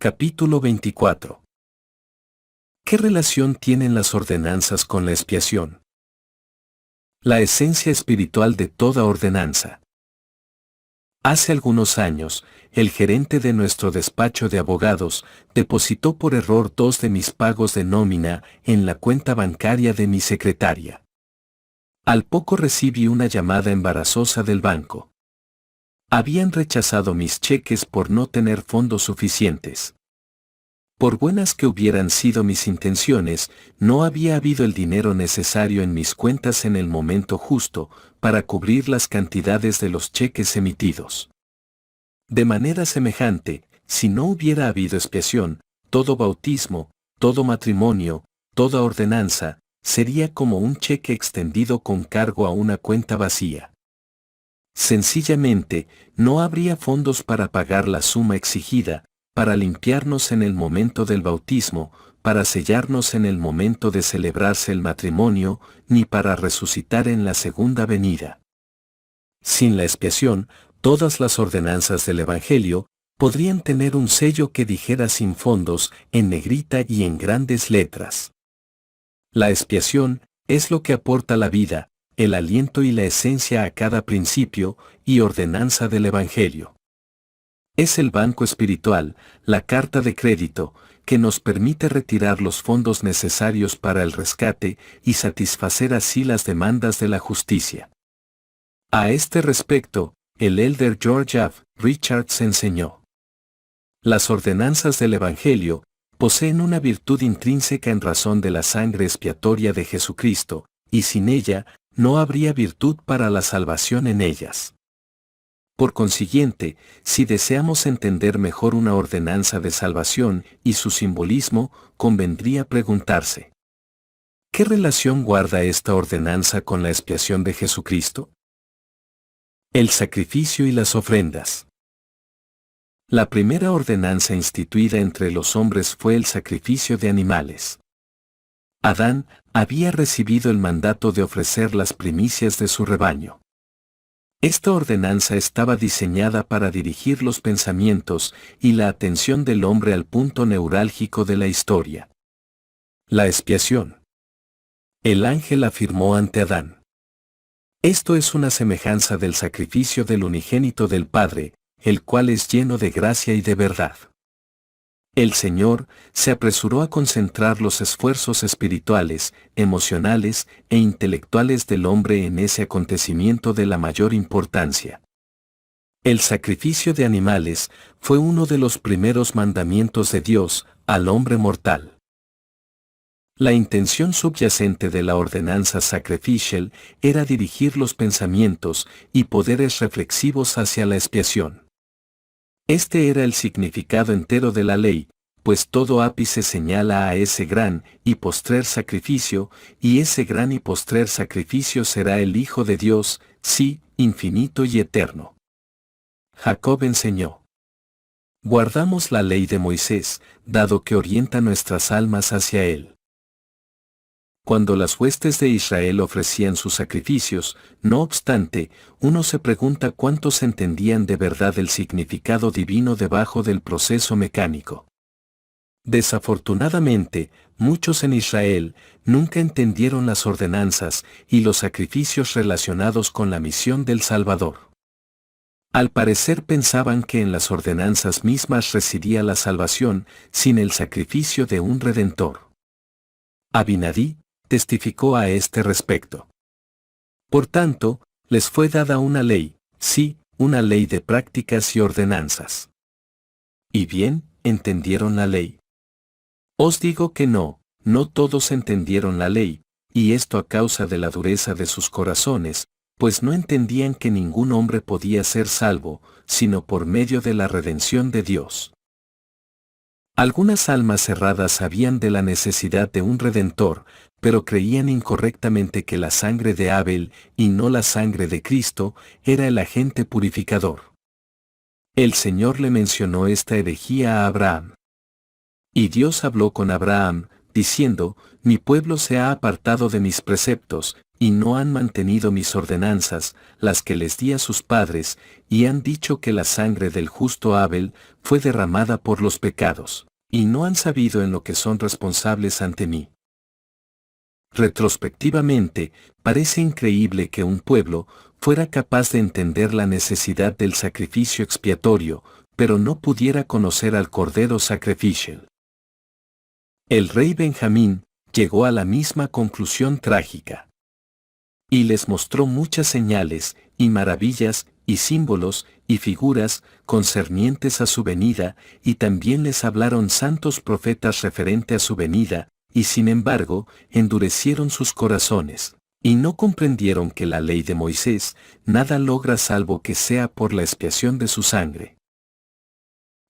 Capítulo 24. ¿Qué relación tienen las ordenanzas con la expiación? La esencia espiritual de toda ordenanza. Hace algunos años, el gerente de nuestro despacho de abogados depositó por error 2 de mis pagos de nómina en la cuenta bancaria de mi secretaria. Al poco recibí una llamada embarazosa del banco. Habían rechazado mis cheques por no tener fondos suficientes. Por buenas que hubieran sido mis intenciones, no había habido el dinero necesario en mis cuentas en el momento justo para cubrir las cantidades de los cheques emitidos. De manera semejante, si no hubiera habido expiación, todo bautismo, todo matrimonio, toda ordenanza, sería como un cheque extendido con cargo a una cuenta vacía. Sencillamente, no habría fondos para pagar la suma exigida, para limpiarnos en el momento del bautismo, para sellarnos en el momento de celebrarse el matrimonio, ni para resucitar en la segunda venida. Sin la expiación, todas las ordenanzas del Evangelio podrían tener un sello que dijera sin fondos, en negrita y en grandes letras. La expiación es lo que aporta la vida, el aliento y la esencia a cada principio y ordenanza del Evangelio. Es el banco espiritual, la carta de crédito, que nos permite retirar los fondos necesarios para el rescate y satisfacer así las demandas de la justicia. A este respecto, el elder George F. Richards enseñó: las ordenanzas del Evangelio poseen una virtud intrínseca en razón de la sangre expiatoria de Jesucristo, y sin ella, no habría virtud para la salvación en ellas. Por consiguiente, si deseamos entender mejor una ordenanza de salvación y su simbolismo, convendría preguntarse: ¿qué relación guarda esta ordenanza con la expiación de Jesucristo? El sacrificio y las ofrendas. La primera ordenanza instituida entre los hombres fue el sacrificio de animales. Adán había recibido el mandato de ofrecer las primicias de su rebaño. Esta ordenanza estaba diseñada para dirigir los pensamientos y la atención del hombre al punto neurálgico de la historia: la expiación. El ángel afirmó ante Adán: esto es una semejanza del sacrificio del unigénito del Padre, el cual es lleno de gracia y de verdad. El Señor se apresuró a concentrar los esfuerzos espirituales, emocionales e intelectuales del hombre en ese acontecimiento de la mayor importancia. El sacrificio de animales fue uno de los primeros mandamientos de Dios al hombre mortal. La intención subyacente de la ordenanza sacrificial era dirigir los pensamientos y poderes reflexivos hacia la expiación. Este era el significado entero de la ley, pues todo ápice señala a ese gran y postrer sacrificio, y ese gran y postrer sacrificio será el Hijo de Dios, sí, infinito y eterno. Jacob enseñó: guardamos la ley de Moisés, dado que orienta nuestras almas hacia él. Cuando las huestes de Israel ofrecían sus sacrificios, no obstante, uno se pregunta cuántos entendían de verdad el significado divino debajo del proceso mecánico. Desafortunadamente, muchos en Israel nunca entendieron las ordenanzas y los sacrificios relacionados con la misión del Salvador. Al parecer pensaban que en las ordenanzas mismas residía la salvación, sin el sacrificio de un Redentor. Abinadí testificó a este respecto. Por tanto, les fue dada una ley, sí, una ley de prácticas y ordenanzas. ¿Y bien, entendieron la ley? Os digo que no todos entendieron la ley, y esto a causa de la dureza de sus corazones, pues no entendían que ningún hombre podía ser salvo, sino por medio de la redención de Dios. Algunas almas cerradas sabían de la necesidad de un Redentor, pero creían incorrectamente que la sangre de Abel, y no la sangre de Cristo, era el agente purificador. El Señor le mencionó esta herejía a Abraham. Y Dios habló con Abraham, diciendo: mi pueblo se ha apartado de mis preceptos, y no han mantenido mis ordenanzas, las que les di a sus padres, y han dicho que la sangre del justo Abel fue derramada por los pecados, y no han sabido en lo que son responsables ante mí. Retrospectivamente, parece increíble que un pueblo fuera capaz de entender la necesidad del sacrificio expiatorio, pero no pudiera conocer al Cordero Sacrificial. El rey Benjamín llegó a la misma conclusión trágica. Y les mostró muchas señales, y maravillas, y símbolos, y figuras, concernientes a su venida, y también les hablaron santos profetas referente a su venida, y sin embargo, endurecieron sus corazones, y no comprendieron que la ley de Moisés nada logra salvo que sea por la expiación de su sangre.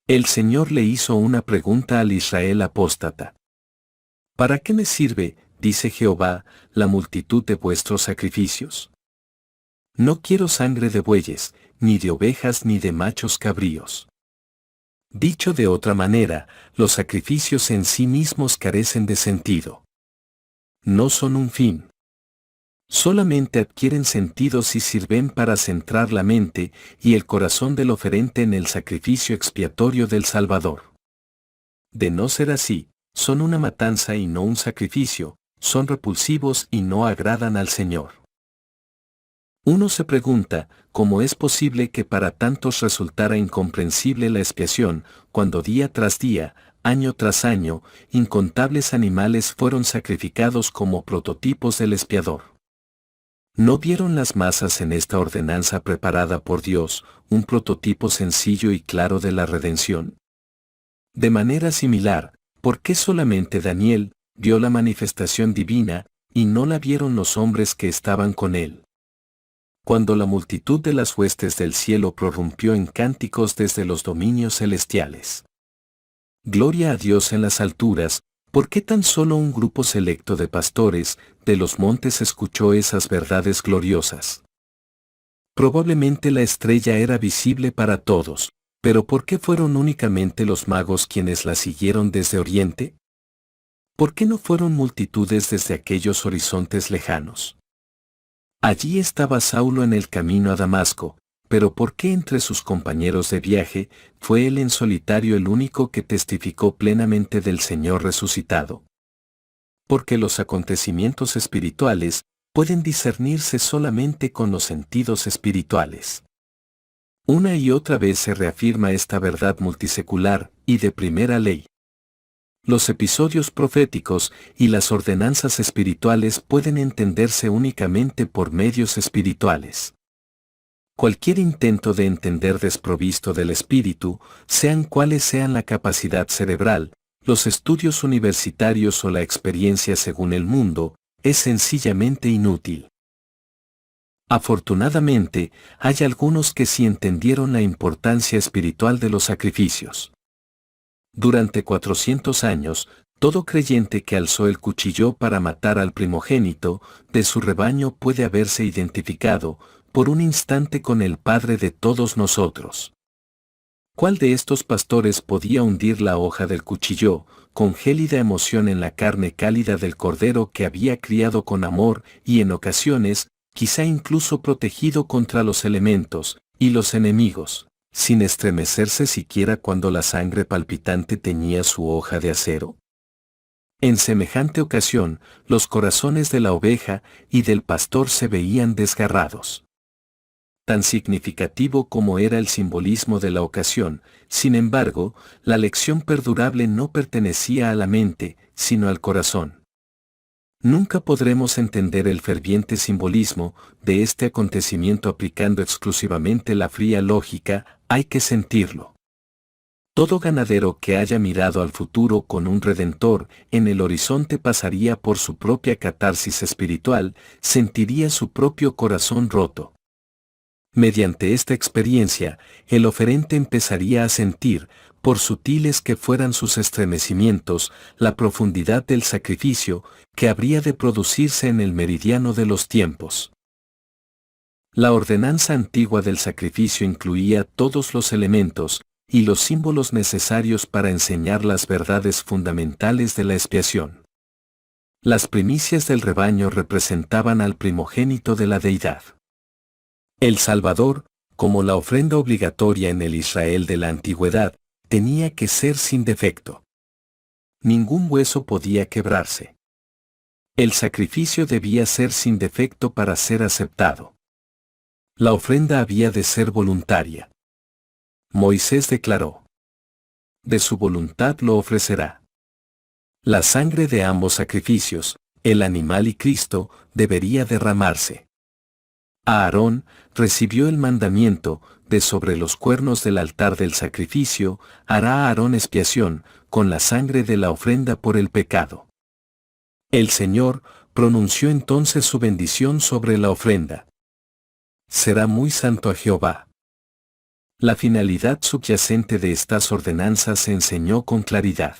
El Señor le hizo una pregunta al Israel apóstata. ¿Para qué me sirve, dice Jehová, la multitud de vuestros sacrificios? No quiero sangre de bueyes, ni de ovejas ni de machos cabríos. Dicho de otra manera, los sacrificios en sí mismos carecen de sentido. No son un fin. Solamente adquieren sentido si sirven para centrar la mente y el corazón del oferente en el sacrificio expiatorio del Salvador. De no ser así, son una matanza y no un sacrificio, son repulsivos y no agradan al Señor. Uno se pregunta, ¿cómo es posible que para tantos resultara incomprensible la expiación, cuando día tras día, año tras año, incontables animales fueron sacrificados como prototipos del expiador? ¿No vieron las masas en esta ordenanza preparada por Dios, un prototipo sencillo y claro de la redención? De manera similar, ¿por qué solamente Daniel vio la manifestación divina, y no la vieron los hombres que estaban con él? Cuando la multitud de las huestes del cielo prorrumpió en cánticos desde los dominios celestiales. Gloria a Dios en las alturas, ¿por qué tan solo un grupo selecto de pastores de los montes escuchó esas verdades gloriosas? Probablemente la estrella era visible para todos, pero ¿por qué fueron únicamente los magos quienes la siguieron desde Oriente? ¿Por qué no fueron multitudes desde aquellos horizontes lejanos? Allí estaba Saulo en el camino a Damasco, pero ¿por qué entre sus compañeros de viaje fue él en solitario el único que testificó plenamente del Señor resucitado? Porque los acontecimientos espirituales pueden discernirse solamente con los sentidos espirituales. Una y otra vez se reafirma esta verdad multisecular y de primera ley. Los episodios proféticos y las ordenanzas espirituales pueden entenderse únicamente por medios espirituales. Cualquier intento de entender desprovisto del espíritu, sean cuales sean la capacidad cerebral, los estudios universitarios o la experiencia según el mundo, es sencillamente inútil. Afortunadamente, hay algunos que sí entendieron la importancia espiritual de los sacrificios. Durante 400 años, todo creyente que alzó el cuchillo para matar al primogénito de su rebaño puede haberse identificado, por un instante, con el Padre de todos nosotros. ¿Cuál de estos pastores podía hundir la hoja del cuchillo, con gélida emoción en la carne cálida del cordero que había criado con amor y en ocasiones, quizá incluso protegido contra los elementos y los enemigos, sin estremecerse siquiera cuando la sangre palpitante teñía su hoja de acero? En semejante ocasión, los corazones de la oveja y del pastor se veían desgarrados. Tan significativo como era el simbolismo de la ocasión, sin embargo, la lección perdurable no pertenecía a la mente, sino al corazón. Nunca podremos entender el ferviente simbolismo de este acontecimiento aplicando exclusivamente la fría lógica, hay que sentirlo. Todo ganadero que haya mirado al futuro con un redentor en el horizonte pasaría por su propia catarsis espiritual, sentiría su propio corazón roto. Mediante esta experiencia, el oferente empezaría a sentir, por sutiles que fueran sus estremecimientos, la profundidad del sacrificio que habría de producirse en el meridiano de los tiempos. La ordenanza antigua del sacrificio incluía todos los elementos y los símbolos necesarios para enseñar las verdades fundamentales de la expiación. Las primicias del rebaño representaban al primogénito de la deidad. El Salvador, como la ofrenda obligatoria en el Israel de la antigüedad, tenía que ser sin defecto. Ningún hueso podía quebrarse. El sacrificio debía ser sin defecto para ser aceptado. La ofrenda había de ser voluntaria. Moisés declaró: de su voluntad lo ofrecerá. La sangre de ambos sacrificios, el animal y Cristo, debería derramarse. Aarón recibió el mandamiento de sobre los cuernos del altar del sacrificio, hará Aarón expiación con la sangre de la ofrenda por el pecado. El Señor pronunció entonces su bendición sobre la ofrenda. Será muy santo a Jehová. La finalidad subyacente de estas ordenanzas se enseñó con claridad.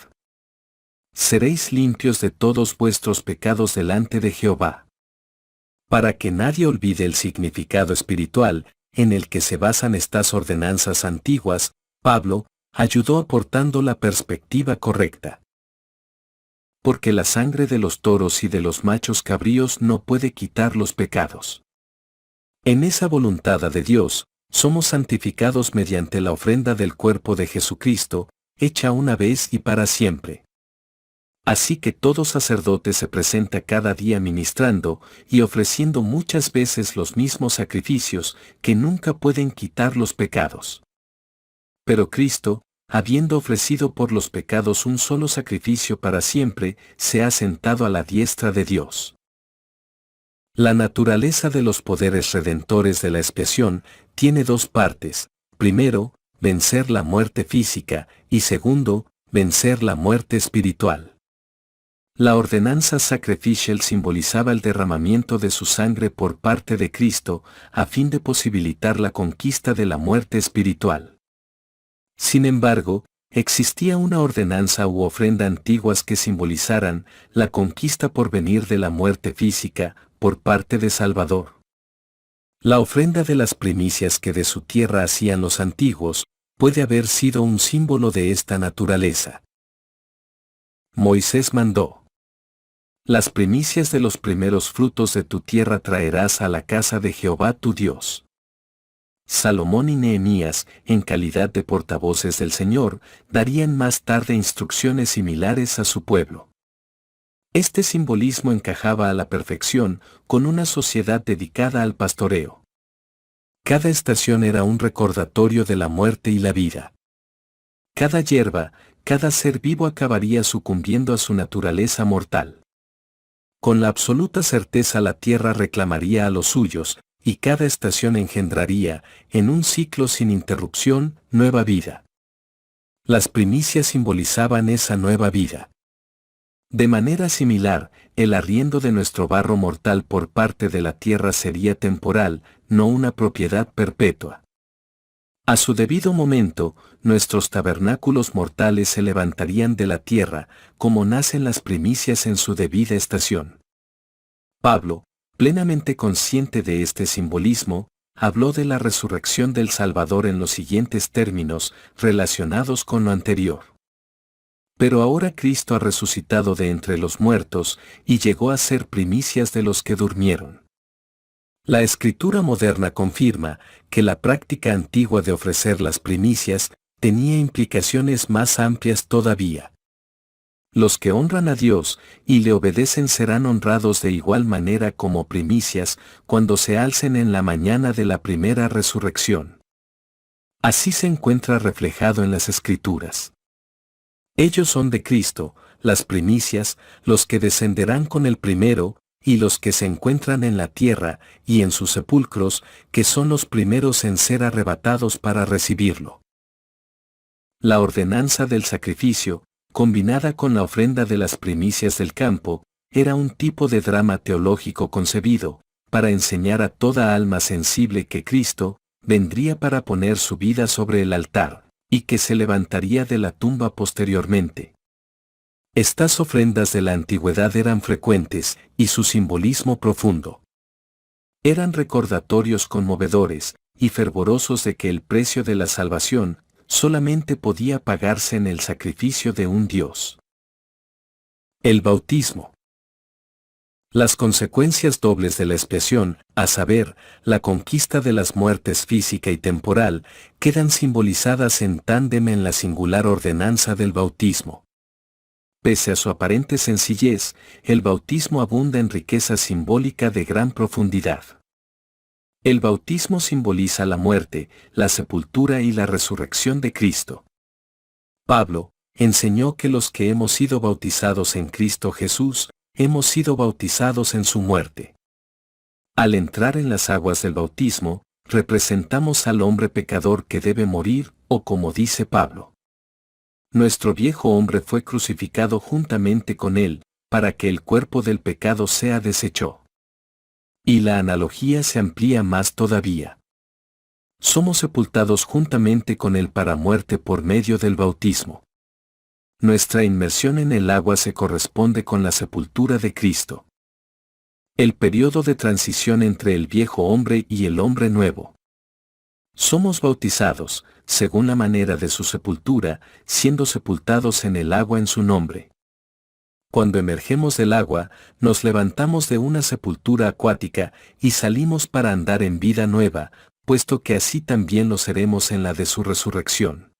Seréis limpios de todos vuestros pecados delante de Jehová. Para que nadie olvide el significado espiritual en el que se basan estas ordenanzas antiguas, Pablo ayudó aportando la perspectiva correcta. Porque la sangre de los toros y de los machos cabríos no puede quitar los pecados. En esa voluntad de Dios, somos santificados mediante la ofrenda del cuerpo de Jesucristo, hecha una vez y para siempre. Así que todo sacerdote se presenta cada día ministrando y ofreciendo muchas veces los mismos sacrificios que nunca pueden quitar los pecados. Pero Cristo, habiendo ofrecido por los pecados un solo sacrificio para siempre, se ha sentado a la diestra de Dios. La naturaleza de los poderes redentores de la expiación tiene dos partes: primero, vencer la muerte física, y segundo, vencer la muerte espiritual. La ordenanza sacrificial simbolizaba el derramamiento de su sangre por parte de Cristo, a fin de posibilitar la conquista de la muerte espiritual. Sin embargo, existía una ordenanza u ofrenda antiguas que simbolizaran la conquista por venir de la muerte física, por parte de Salvador. La ofrenda de las primicias que de su tierra hacían los antiguos, puede haber sido un símbolo de esta naturaleza. Moisés mandó: las primicias de los primeros frutos de tu tierra traerás a la casa de Jehová tu Dios. Salomón y Nehemías, en calidad de portavoces del Señor, darían más tarde instrucciones similares a su pueblo. Este simbolismo encajaba a la perfección con una sociedad dedicada al pastoreo. Cada estación era un recordatorio de la muerte y la vida. Cada hierba, cada ser vivo acabaría sucumbiendo a su naturaleza mortal. Con la absoluta certeza la tierra reclamaría a los suyos, y cada estación engendraría, en un ciclo sin interrupción, nueva vida. Las primicias simbolizaban esa nueva vida. De manera similar, el arriendo de nuestro barro mortal por parte de la tierra sería temporal, no una propiedad perpetua. A su debido momento, nuestros tabernáculos mortales se levantarían de la tierra, como nacen las primicias en su debida estación. Pablo, plenamente consciente de este simbolismo, habló de la resurrección del Salvador en los siguientes términos, relacionados con lo anterior. Pero ahora Cristo ha resucitado de entre los muertos, y llegó a ser primicias de los que durmieron. La escritura moderna confirma que la práctica antigua de ofrecer las primicias tenía implicaciones más amplias todavía. Los que honran a Dios y le obedecen serán honrados de igual manera como primicias cuando se alcen en la mañana de la primera resurrección. Así se encuentra reflejado en las Escrituras. Ellos son de Cristo, las primicias, los que descenderán con el primero, y los que se encuentran en la tierra y en sus sepulcros, que son los primeros en ser arrebatados para recibirlo. La ordenanza del sacrificio, combinada con la ofrenda de las primicias del campo, era un tipo de drama teológico concebido, para enseñar a toda alma sensible que Cristo vendría para poner su vida sobre el altar, y que se levantaría de la tumba posteriormente. Estas ofrendas de la antigüedad eran frecuentes, y su simbolismo profundo. Eran recordatorios conmovedores y fervorosos de que el precio de la salvación solamente podía pagarse en el sacrificio de un Dios. El bautismo. Las consecuencias dobles de la expiación, a saber, la conquista de las muertes física y temporal, quedan simbolizadas en tándem en la singular ordenanza del bautismo. Pese a su aparente sencillez, el bautismo abunda en riqueza simbólica de gran profundidad. El bautismo simboliza la muerte, la sepultura y la resurrección de Cristo. Pablo enseñó que los que hemos sido bautizados en Cristo Jesús, hemos sido bautizados en su muerte. Al entrar en las aguas del bautismo, representamos al hombre pecador que debe morir, o como dice Pablo. Nuestro viejo hombre fue crucificado juntamente con él, para que el cuerpo del pecado sea deshecho. Y la analogía se amplía más todavía. Somos sepultados juntamente con él para muerte por medio del bautismo. Nuestra inmersión en el agua se corresponde con la sepultura de Cristo. El periodo de transición entre el viejo hombre y el hombre nuevo. Somos bautizados, según la manera de su sepultura, siendo sepultados en el agua en su nombre. Cuando emergemos del agua, nos levantamos de una sepultura acuática y salimos para andar en vida nueva, puesto que así también lo seremos en la de su resurrección.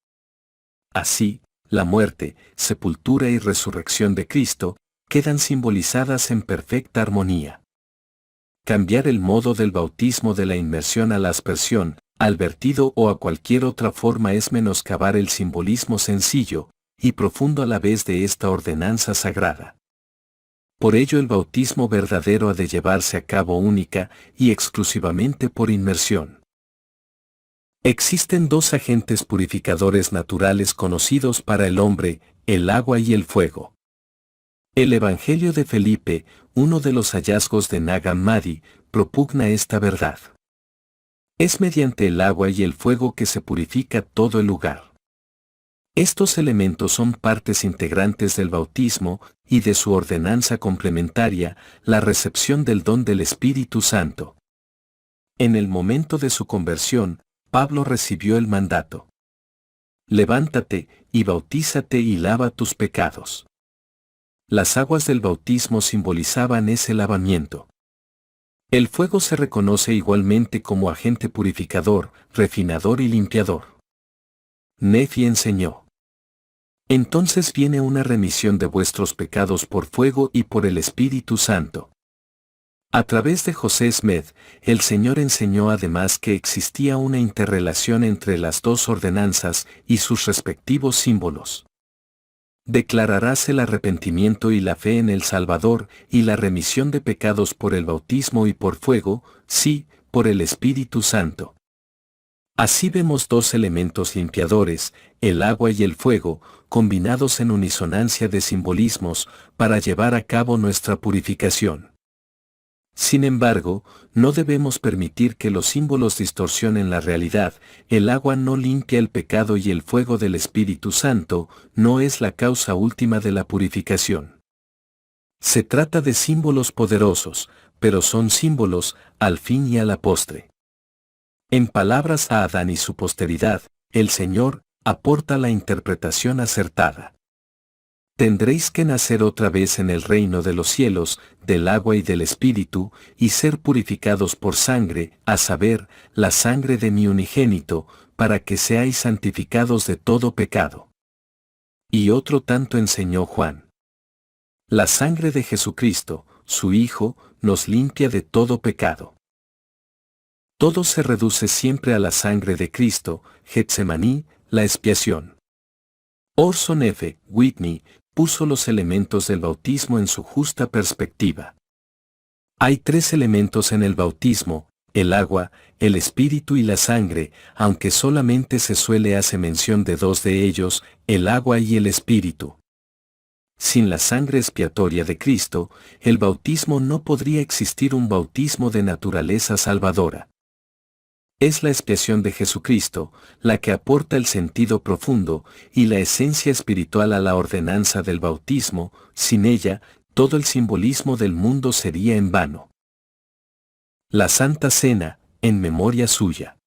Así, la muerte, sepultura y resurrección de Cristo quedan simbolizadas en perfecta armonía. Cambiar el modo del bautismo de la inmersión a la aspersión, al vertido o a cualquier otra forma es menoscabar el simbolismo sencillo y profundo a la vez de esta ordenanza sagrada. Por ello el bautismo verdadero ha de llevarse a cabo única y exclusivamente por inmersión. Existen dos agentes purificadores naturales conocidos para el hombre, el agua y el fuego. El Evangelio de Felipe, uno de los hallazgos de Nag Hammadi, propugna esta verdad. Es mediante el agua y el fuego que se purifica todo el lugar. Estos elementos son partes integrantes del bautismo y de su ordenanza complementaria, la recepción del don del Espíritu Santo. En el momento de su conversión, Pablo recibió el mandato. Levántate, y bautízate y lava tus pecados. Las aguas del bautismo simbolizaban ese lavamiento. El fuego se reconoce igualmente como agente purificador, refinador y limpiador. Nefi enseñó. Entonces viene una remisión de vuestros pecados por fuego y por el Espíritu Santo. A través de José Smith, el Señor enseñó además que existía una interrelación entre las dos ordenanzas y sus respectivos símbolos. Declararás el arrepentimiento y la fe en el Salvador y la remisión de pecados por el bautismo y por fuego, sí, por el Espíritu Santo. Así vemos dos elementos limpiadores, el agua y el fuego, combinados en unisonancia de simbolismos, para llevar a cabo nuestra purificación. Sin embargo, no debemos permitir que los símbolos distorsionen la realidad. El agua no limpia el pecado y el fuego del Espíritu Santo no es la causa última de la purificación. Se trata de símbolos poderosos, pero son símbolos, al fin y a la postre. En palabras a Adán y su posteridad, el Señor aporta la interpretación acertada. Tendréis que nacer otra vez en el reino de los cielos, del agua y del Espíritu, y ser purificados por sangre, a saber, la sangre de mi unigénito, para que seáis santificados de todo pecado. Y otro tanto enseñó Juan. La sangre de Jesucristo, su Hijo, nos limpia de todo pecado. Todo se reduce siempre a la sangre de Cristo, Getsemaní, la expiación. Orson F. Whitney puso los elementos del bautismo en su justa perspectiva. Hay tres elementos en el bautismo, el agua, el espíritu y la sangre, aunque solamente se suele hacer mención de dos de ellos, el agua y el espíritu. Sin la sangre expiatoria de Cristo, el bautismo no podría existir un bautismo de naturaleza salvadora. Es la expiación de Jesucristo, la que aporta el sentido profundo y la esencia espiritual a la ordenanza del bautismo. Sin ella, todo el simbolismo del mundo sería en vano. La Santa Cena, en memoria suya.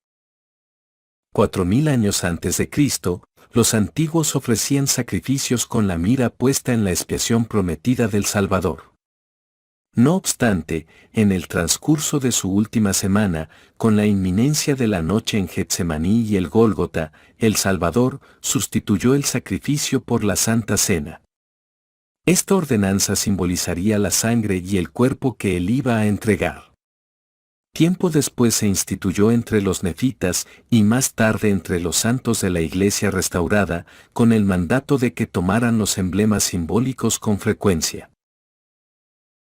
4000 años antes de Cristo, los antiguos ofrecían sacrificios con la mira puesta en la expiación prometida del Salvador. No obstante, en el transcurso de su última semana, con la inminencia de la noche en Getsemaní y el Gólgota, el Salvador sustituyó el sacrificio por la Santa Cena. Esta ordenanza simbolizaría la sangre y el cuerpo que él iba a entregar. Tiempo después se instituyó entre los nefitas y más tarde entre los santos de la Iglesia restaurada, con el mandato de que tomaran los emblemas simbólicos con frecuencia.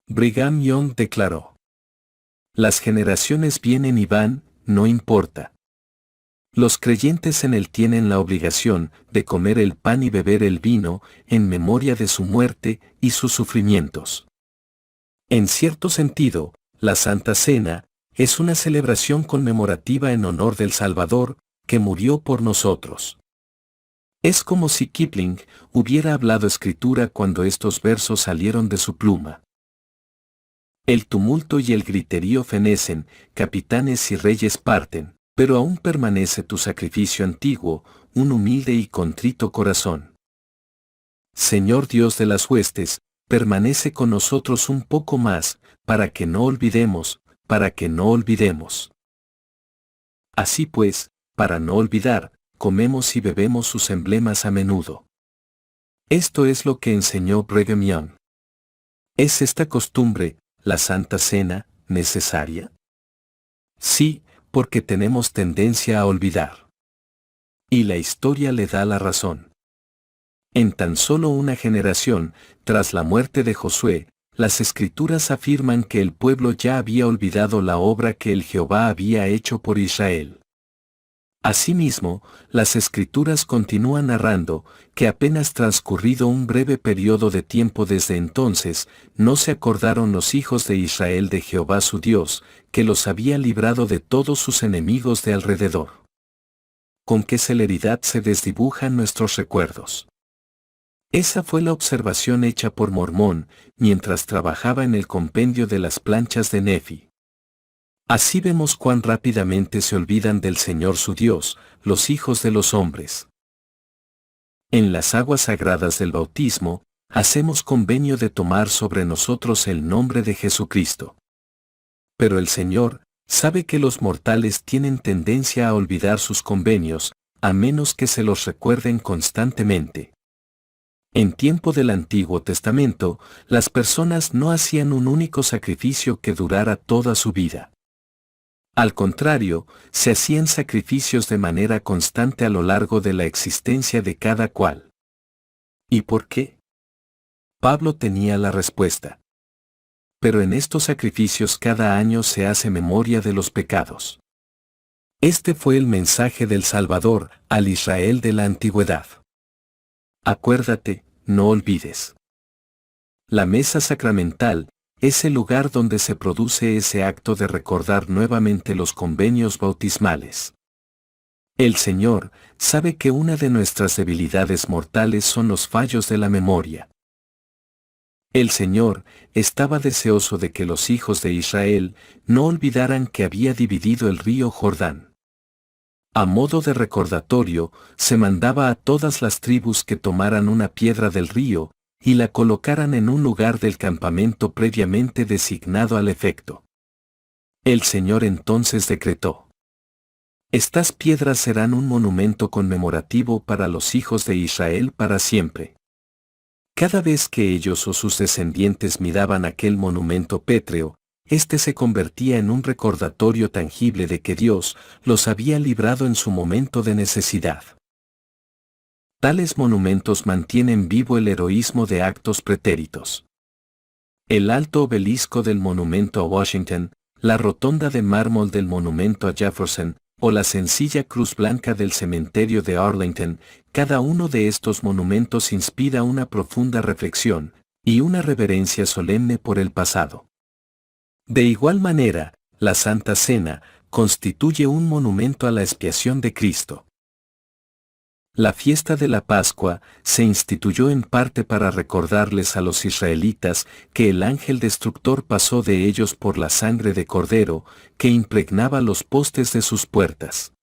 Brigham Young declaró: las generaciones vienen y van, no importa. Los creyentes en él tienen la obligación de comer el pan y beber el vino en memoria de su muerte y sus sufrimientos. En cierto sentido, la Santa Cena es una celebración conmemorativa en honor del Salvador, que murió por nosotros. Es como si Kipling hubiera hablado escritura cuando estos versos salieron de su pluma. El tumulto y el griterío fenecen, capitanes y reyes parten, pero aún permanece tu sacrificio antiguo, un humilde y contrito corazón. Señor Dios de las huestes, permanece con nosotros un poco más, para que no olvidemos. Así pues, para no olvidar, comemos y bebemos sus emblemas a menudo. Esto es lo que enseñó Brigham Young. ¿Es esta costumbre, la Santa Cena, necesaria? Sí, porque tenemos tendencia a olvidar. Y la historia le da la razón. En tan solo una generación, tras la muerte de Josué, las Escrituras afirman que el pueblo ya había olvidado la obra que el Jehová había hecho por Israel. Asimismo, las Escrituras continúan narrando que apenas transcurrido un breve periodo de tiempo desde entonces, no se acordaron los hijos de Israel de Jehová su Dios, que los había librado de todos sus enemigos de alrededor. Con qué celeridad se desdibujan nuestros recuerdos. Esa fue la observación hecha por Mormón, mientras trabajaba en el compendio de las planchas de Nefi. Así vemos cuán rápidamente se olvidan del Señor su Dios, los hijos de los hombres. En las aguas sagradas del bautismo, hacemos convenio de tomar sobre nosotros el nombre de Jesucristo. Pero el Señor sabe que los mortales tienen tendencia a olvidar sus convenios, a menos que se los recuerden constantemente. En tiempo del Antiguo Testamento, las personas no hacían un único sacrificio que durara toda su vida. Al contrario, se hacían sacrificios de manera constante a lo largo de la existencia de cada cual. ¿Y por qué? Pablo tenía la respuesta. Pero en estos sacrificios cada año se hace memoria de los pecados. Este fue el mensaje del Salvador al Israel de la antigüedad. Acuérdate, no olvides. La mesa sacramental es el lugar donde se produce ese acto de recordar nuevamente los convenios bautismales. El Señor sabe que una de nuestras debilidades mortales son los fallos de la memoria. El Señor estaba deseoso de que los hijos de Israel no olvidaran que había dividido el río Jordán. A modo de recordatorio, se mandaba a todas las tribus que tomaran una piedra del río y la colocaran en un lugar del campamento previamente designado al efecto. El Señor entonces decretó: estas piedras serán un monumento conmemorativo para los hijos de Israel para siempre. Cada vez que ellos o sus descendientes miraban aquel monumento pétreo, este se convertía en un recordatorio tangible de que Dios los había librado en su momento de necesidad. Tales monumentos mantienen vivo el heroísmo de actos pretéritos. El alto obelisco del monumento a Washington, la rotonda de mármol del monumento a Jefferson, o la sencilla cruz blanca del cementerio de Arlington, cada uno de estos monumentos inspira una profunda reflexión y una reverencia solemne por el pasado. De igual manera, la Santa Cena constituye un monumento a la expiación de Cristo. La fiesta de la Pascua se instituyó en parte para recordarles a los israelitas que el ángel destructor pasó de ellos por la sangre de cordero que impregnaba los postes de sus puertas.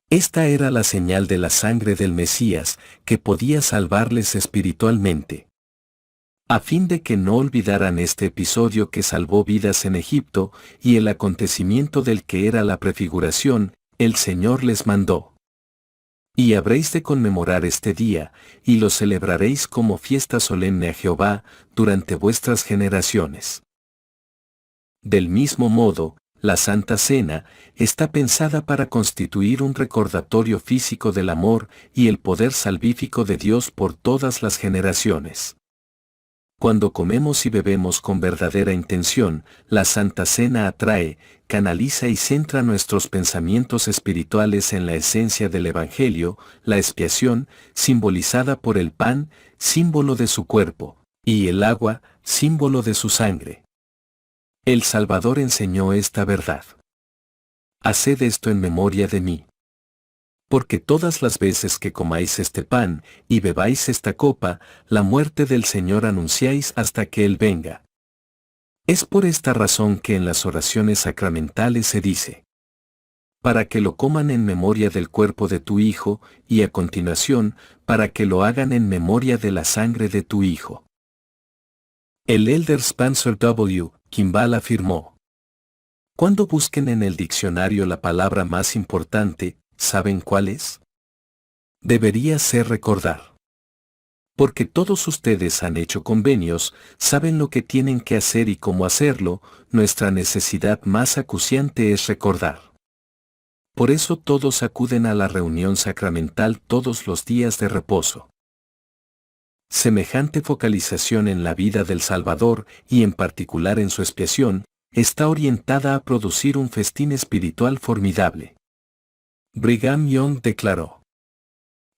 Esta era la señal de la sangre del Mesías que podía salvarles espiritualmente. a fin de que no olvidaran este episodio que salvó vidas en Egipto y el acontecimiento del que era la prefiguración, el Señor les mandó. Y habréis de conmemorar este día, y lo celebraréis como fiesta solemne a Jehová durante vuestras generaciones. Del mismo modo, la Santa Cena está pensada para constituir un recordatorio físico del amor y el poder salvífico de Dios por todas las generaciones. Cuando comemos y bebemos con verdadera intención, la Santa Cena atrae, canaliza y centra nuestros pensamientos espirituales en la esencia del Evangelio, la expiación, simbolizada por el pan, símbolo de su cuerpo, y el agua, símbolo de su sangre. El Salvador enseñó esta verdad. Haced esto en memoria de mí. Porque todas las veces que comáis este pan y bebáis esta copa, la muerte del Señor anunciáis hasta que Él venga. Es por esta razón que en las oraciones sacramentales se dice: para que lo coman en memoria del cuerpo de tu Hijo, y a continuación, para que lo hagan en memoria de la sangre de tu Hijo. El elder Spencer W. Kimball afirmó: cuando busquen en el diccionario la palabra más importante, ¿saben cuál es? Debería ser recordar. Porque todos ustedes han hecho convenios, saben lo que tienen que hacer y cómo hacerlo, nuestra necesidad más acuciante es recordar. Por eso todos acuden a la reunión sacramental todos los días de reposo. Semejante focalización en la vida del Salvador, y en particular en su expiación, está orientada a producir un festín espiritual formidable. Brigham Young declaró: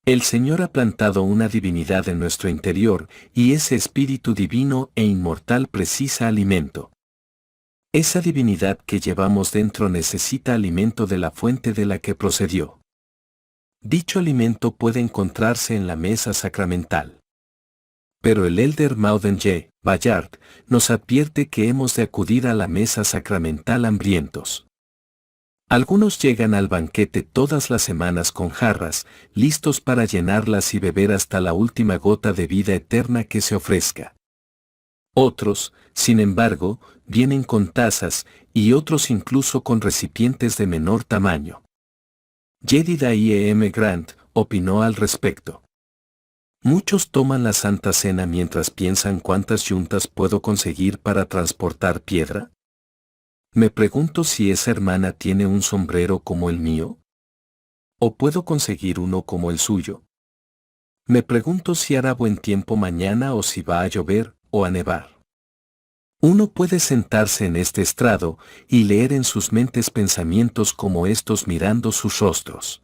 el Señor ha plantado una divinidad en nuestro interior, y ese espíritu divino e inmortal precisa alimento. Esa divinidad que llevamos dentro necesita alimento de la fuente de la que procedió. Dicho alimento puede encontrarse en la mesa sacramental. Pero el elder Mauden J. Bayard nos advierte que hemos de acudir a la mesa sacramental hambrientos. Algunos llegan al banquete todas las semanas con jarras, listos para llenarlas y beber hasta la última gota de vida eterna que se ofrezca. Otros, sin embargo, vienen con tazas, y otros incluso con recipientes de menor tamaño. Jedediah M. Grant opinó al respecto: muchos toman la Santa Cena mientras piensan cuántas yuntas puedo conseguir para transportar piedra. Me pregunto si esa hermana tiene un sombrero como el mío. ¿O puedo conseguir uno como el suyo? Me pregunto si hará buen tiempo mañana o si va a llover o a nevar. Uno puede sentarse en este estrado y leer en sus mentes pensamientos como estos mirando sus rostros.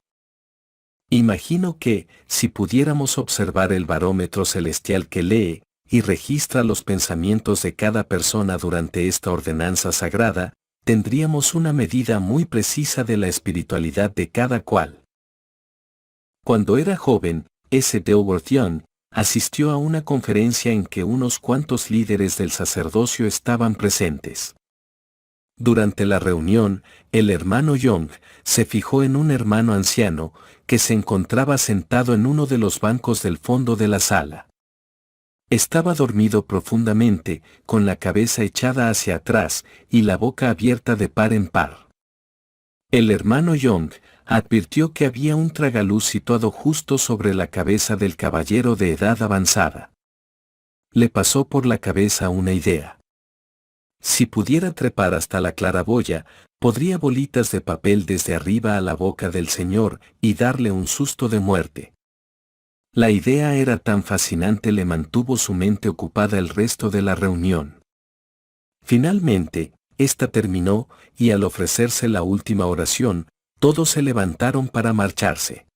Imagino que, si pudiéramos observar el barómetro celestial que lee y registra los pensamientos de cada persona durante esta ordenanza sagrada, tendríamos una medida muy precisa de la espiritualidad de cada cual. Cuando era joven, S. Delworth Young asistió a una conferencia en que unos cuantos líderes del sacerdocio estaban presentes. Durante la reunión, el hermano Young se fijó en un hermano anciano que se encontraba sentado en uno de los bancos del fondo de la sala. Estaba dormido profundamente, con la cabeza echada hacia atrás y la boca abierta de par en par. El hermano Young advirtió que había un tragaluz situado justo sobre la cabeza del caballero de edad avanzada. Le pasó por la cabeza una idea. Si pudiera trepar hasta la claraboya, podría bolitas de papel desde arriba a la boca del señor y darle un susto de muerte. La idea era tan fascinante, le mantuvo su mente ocupada el resto de la reunión. Finalmente, esta terminó, y al ofrecerse la última oración, todos se levantaron para marcharse.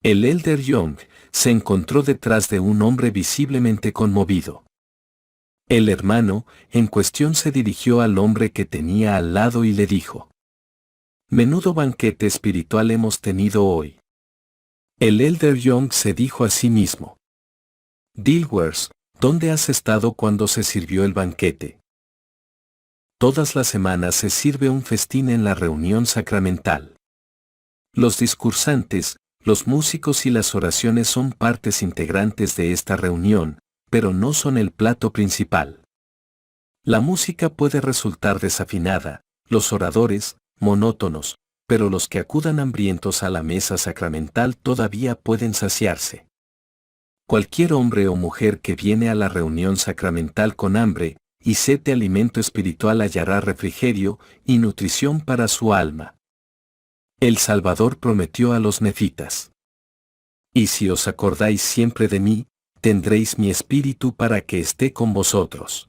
El elder Young se encontró detrás de un hombre visiblemente conmovido. El hermano en cuestión se dirigió al hombre que tenía al lado y le dijo: menudo banquete espiritual hemos tenido hoy. El elder Young se dijo a sí mismo: Dilworth, ¿dónde has estado cuando se sirvió el banquete? Todas las semanas se sirve un festín en la reunión sacramental. Los discursantes, los músicos y las oraciones son partes integrantes de esta reunión, pero no son el plato principal. La música puede resultar desafinada, los oradores, monótonos, pero los que acudan hambrientos a la mesa sacramental todavía pueden saciarse. Cualquier hombre o mujer que viene a la reunión sacramental con hambre y sed de alimento espiritual hallará refrigerio y nutrición para su alma. El Salvador prometió a los nefitas: y si os acordáis siempre de mí, tendréis mi espíritu para que esté con vosotros.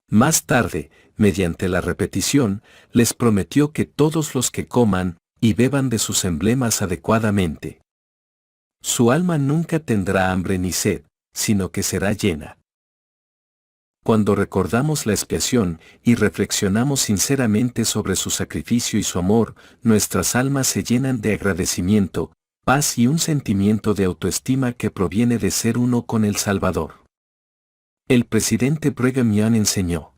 Más tarde, mediante la repetición, les prometió que todos los que coman y beban de sus emblemas adecuadamente, su alma nunca tendrá hambre ni sed, sino que será llena. Cuando recordamos la expiación y reflexionamos sinceramente sobre su sacrificio y su amor, nuestras almas se llenan de agradecimiento, paz y un sentimiento de autoestima que proviene de ser uno con el Salvador. El presidente Brigham Young enseñó: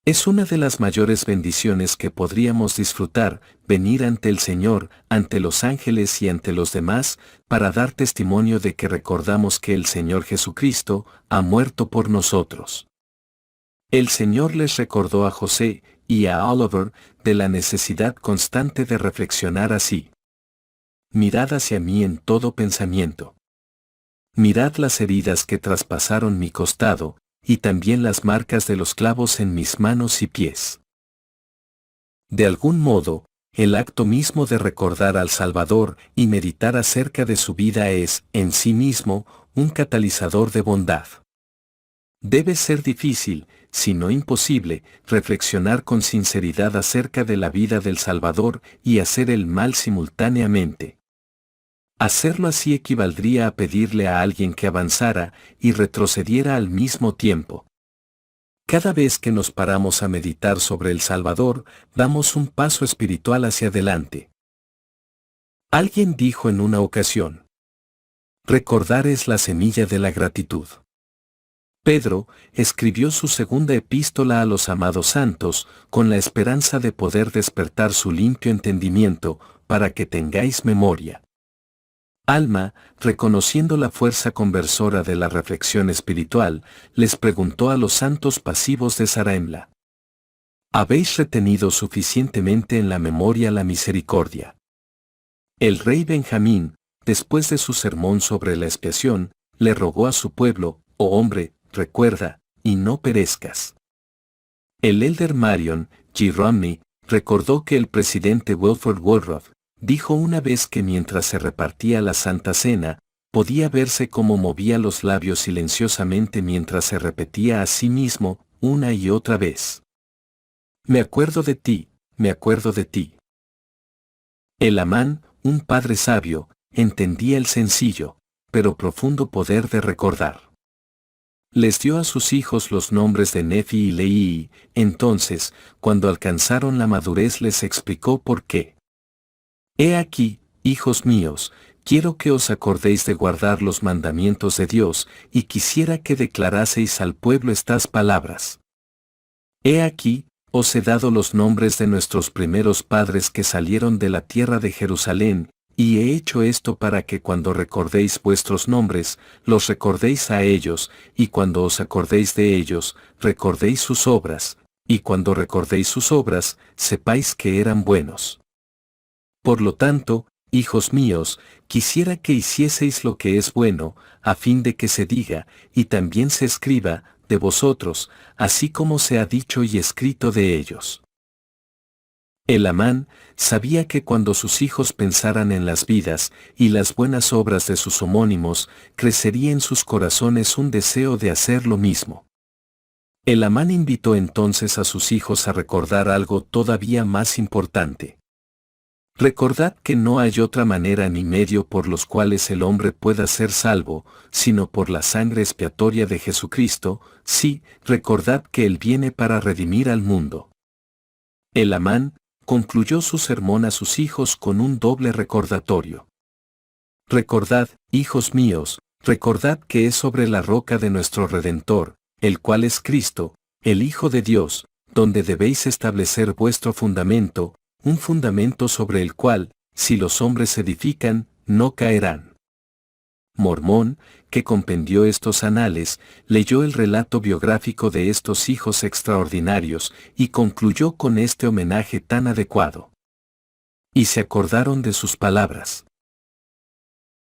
es una de las mayores bendiciones que podríamos disfrutar, venir ante el Señor, ante los ángeles y ante los demás, para dar testimonio de que recordamos que el Señor Jesucristo ha muerto por nosotros. El Señor les recordó a José y a Oliver de la necesidad constante de reflexionar así: mirad hacia mí en todo pensamiento. Mirad las heridas que traspasaron mi costado, y también las marcas de los clavos en mis manos y pies. De algún modo, el acto mismo de recordar al Salvador y meditar acerca de su vida es, en sí mismo, un catalizador de bondad. Debe ser difícil, si no imposible, reflexionar con sinceridad acerca de la vida del Salvador y hacer el mal simultáneamente. Hacerlo así equivaldría a pedirle a alguien que avanzara y retrocediera al mismo tiempo. Cada vez que nos paramos a meditar sobre el Salvador, damos un paso espiritual hacia adelante. Alguien dijo en una ocasión: recordar es la semilla de la gratitud. Pedro escribió su segunda epístola a los amados santos, con la esperanza de poder despertar su limpio entendimiento, para que tengáis memoria. Alma, reconociendo la fuerza conversora de la reflexión espiritual, les preguntó a los santos pasivos de Zarahemla: ¿habéis retenido suficientemente en la memoria la misericordia? El rey Benjamín, después de su sermón sobre la expiación, le rogó a su pueblo: oh hombre, recuerda, y no perezcas. El elder Marion G. Romney recordó que el presidente Wilford Woodruff dijo una vez que mientras se repartía la Santa Cena, podía verse cómo movía los labios silenciosamente mientras se repetía a sí mismo, una y otra vez: me acuerdo de ti, me acuerdo de ti. El Amán, un padre sabio, entendía el sencillo, pero profundo poder de recordar. Les dio a sus hijos los nombres de Nefi y Lehi, entonces, cuando alcanzaron la madurez les explicó por qué. He aquí, hijos míos, quiero que os acordéis de guardar los mandamientos de Dios, y quisiera que declaraseis al pueblo estas palabras. He aquí, os he dado los nombres de nuestros primeros padres que salieron de la tierra de Jerusalén, y he hecho esto para que cuando recordéis vuestros nombres, los recordéis a ellos, y cuando os acordéis de ellos, recordéis sus obras, y cuando recordéis sus obras, sepáis que eran buenos. Por lo tanto, hijos míos, quisiera que hicieseis lo que es bueno, a fin de que se diga, y también se escriba, de vosotros, así como se ha dicho y escrito de ellos. El Amán sabía que cuando sus hijos pensaran en las vidas y las buenas obras de sus homónimos, crecería en sus corazones un deseo de hacer lo mismo. El Amán invitó entonces a sus hijos a recordar algo todavía más importante. Recordad que no hay otra manera ni medio por los cuales el hombre pueda ser salvo, sino por la sangre expiatoria de Jesucristo. Sí, recordad que Él viene para redimir al mundo. El Amán concluyó su sermón a sus hijos con un doble recordatorio. Recordad, hijos míos, recordad que es sobre la roca de nuestro Redentor, el cual es Cristo, el Hijo de Dios, donde debéis establecer vuestro fundamento, un fundamento sobre el cual, si los hombres edifican, no caerán. mormón, que compendió estos anales, leyó el relato biográfico de estos hijos extraordinarios y concluyó con este homenaje tan adecuado. Y se acordaron de sus palabras.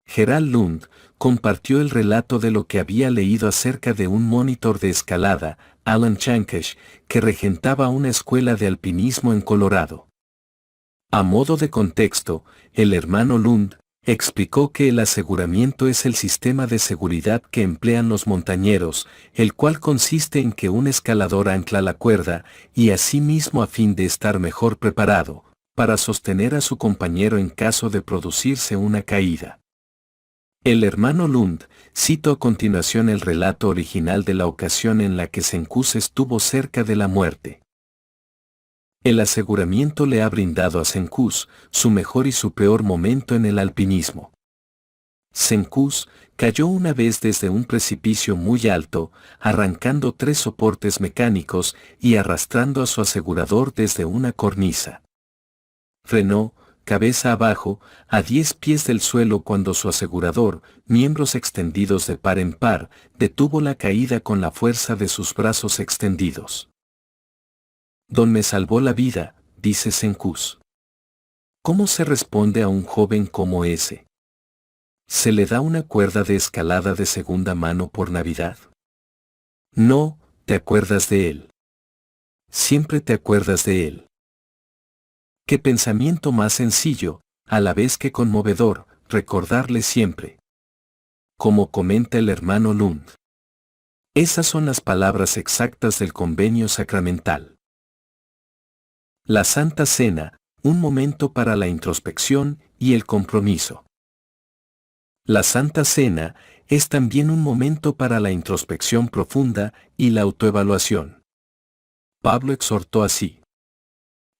Gerald Lund compartió el relato de lo que había leído acerca de un monitor de escalada, Alan Chankesh, que regentaba una escuela de alpinismo en Colorado. A modo de contexto, el hermano Lund explicó que el aseguramiento es el sistema de seguridad que emplean los montañeros, el cual consiste en que un escalador ancla la cuerda y asimismo a fin de estar mejor preparado, para sostener a su compañero en caso de producirse una caída. El hermano Lund citó a continuación el relato original de la ocasión en la que Senkus estuvo cerca de la muerte. El aseguramiento le ha brindado a Senkus su mejor y su peor momento en el alpinismo. Senkus cayó una vez desde un precipicio muy alto, arrancando 3 soportes mecánicos y arrastrando a su asegurador desde una cornisa. Frenó, cabeza abajo, a 10 pies del suelo cuando su asegurador, miembros extendidos de par en par, detuvo la caída con la fuerza de sus brazos extendidos. Don me salvó la vida, dice Senkus. ¿Cómo se responde a un joven como ese? ¿Se le da una cuerda de escalada de segunda mano por Navidad? No, te acuerdas de él. Siempre te acuerdas de él. Qué pensamiento más sencillo, a la vez que conmovedor, recordarle siempre. Como comenta el hermano Lund. Esas son las palabras exactas del convenio sacramental. La Santa Cena, un momento para la introspección y el compromiso. La Santa Cena es también un momento para la introspección profunda y la autoevaluación. Pablo exhortó así.